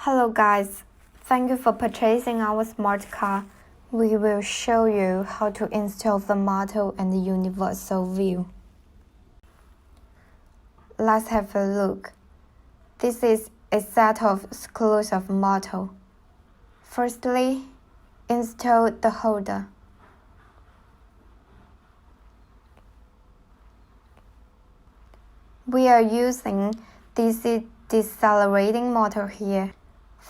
Hello guys, thank you for purchasing our smart car. We will show you how to install the model and the universal view. Let's have a look. This is a set of screws of model. Firstly, install the holder. We are using DC decelerating motor here.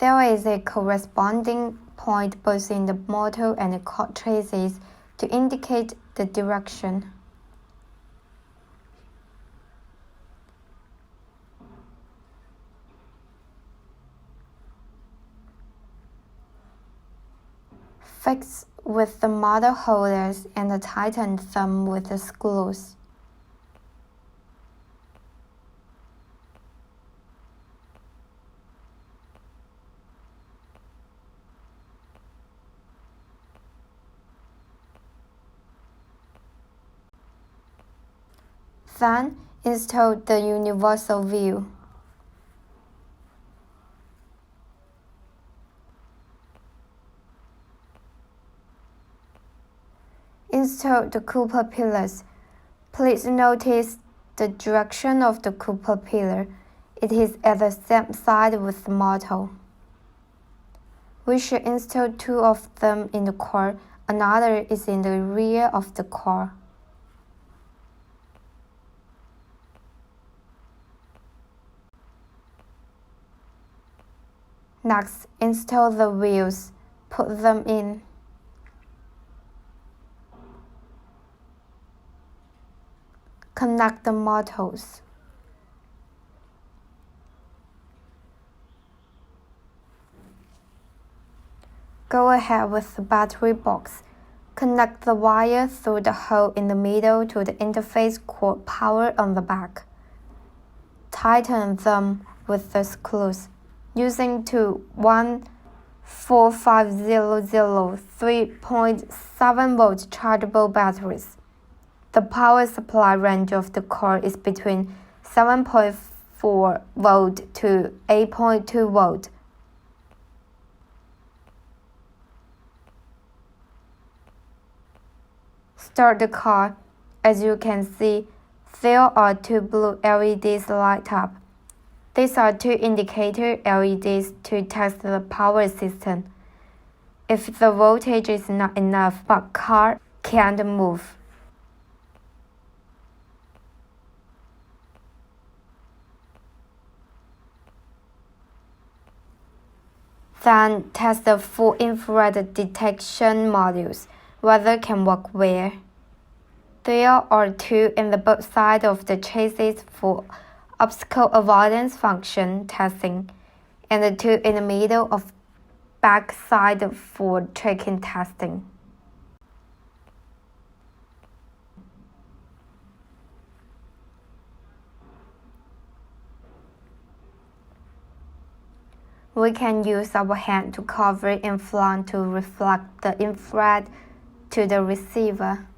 There is a corresponding point both in the motor and the cord traces to indicate the direction. Fix with the model holders and tighten them with the screws. Then, install the universal view. Install the Cooper pillars. Please notice the direction of the Cooper pillar. It is at the same side with the model. We should install two of them in the core. Another is in the rear of the core. Next, install the wheels. Put them in. Connect the motors. Go ahead with the battery box. Connect the wire through the hole in the middle to the interface cord power on the back. Tighten them with the screws. Using two 14500 3.7 volt chargeable batteries. The power supply range of the cord is between 7.4 volt to 8.2 volt. Start the car. As you can see, there are two blue LEDs light up. These are two indicator LEDs to test the power system. If the voltage is not enough, the car can't move. Then test the full infrared detection modules, whether can work where. There are two in the both sides of the chassis for obstacle avoidance function testing, and the two in the middle of back side for tracking testing. We can use our hand to cover in front to reflect the infrared to the receiver.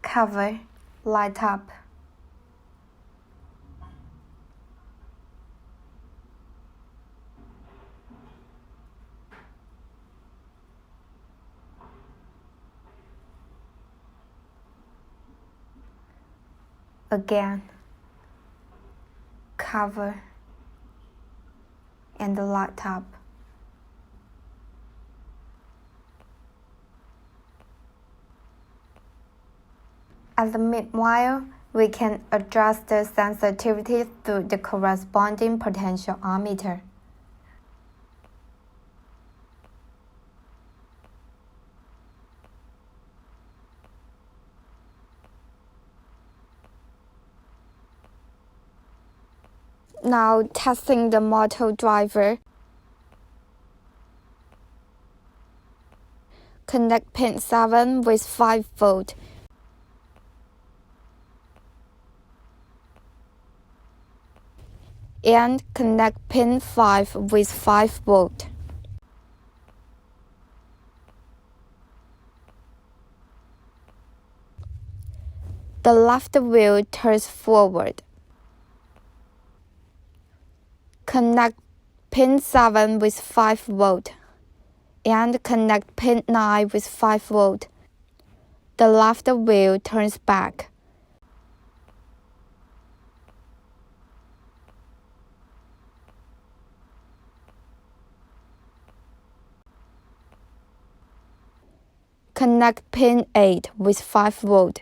Cover, light up. Again, cover and light up. At the meanwhile, we can adjust the sensitivity through the corresponding potentiometer. Now testing the motor driver. Connect pin 7 with 5 volt. And connect pin 5 with 5 volt. The left wheel turns forward. Connect pin 7 with 5 volt and connect pin 9 with 5 volt. The left wheel turns back. Connect pin 8 with 5 volt.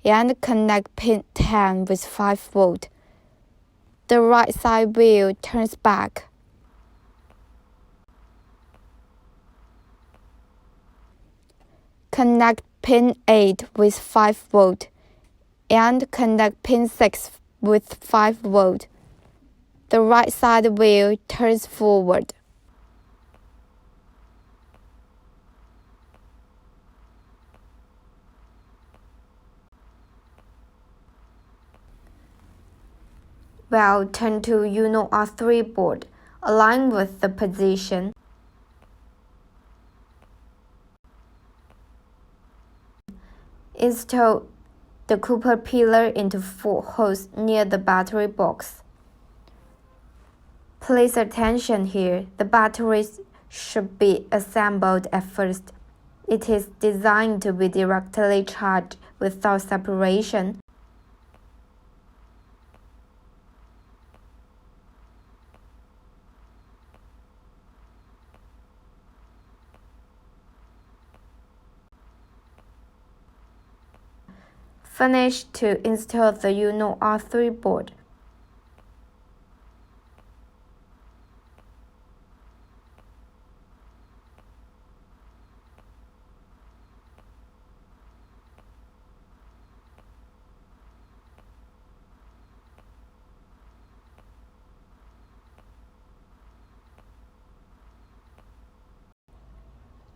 And connect pin 10 with 5 volt. The right side wheel turns back. Connect pin 8 with 5 volt and connect pin 6 with 5 volt. The right side wheel turns forward. Well, turn to Uno R3 board, align with the position. Install the Cooper pillar into 4 holes near the battery box. Please attention here, the batteries should be assembled at first. It is designed to be directly charged without separation. Finish to install the Uno R3 board.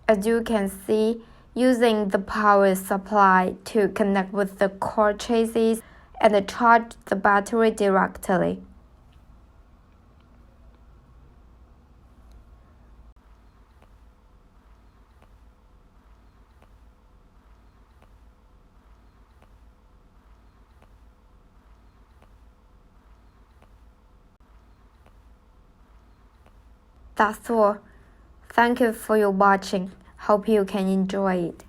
As you can see, using the power supply to connect with the core chassis and charge the battery directly. That's all. Thank you for your watching. Hope you can enjoy it.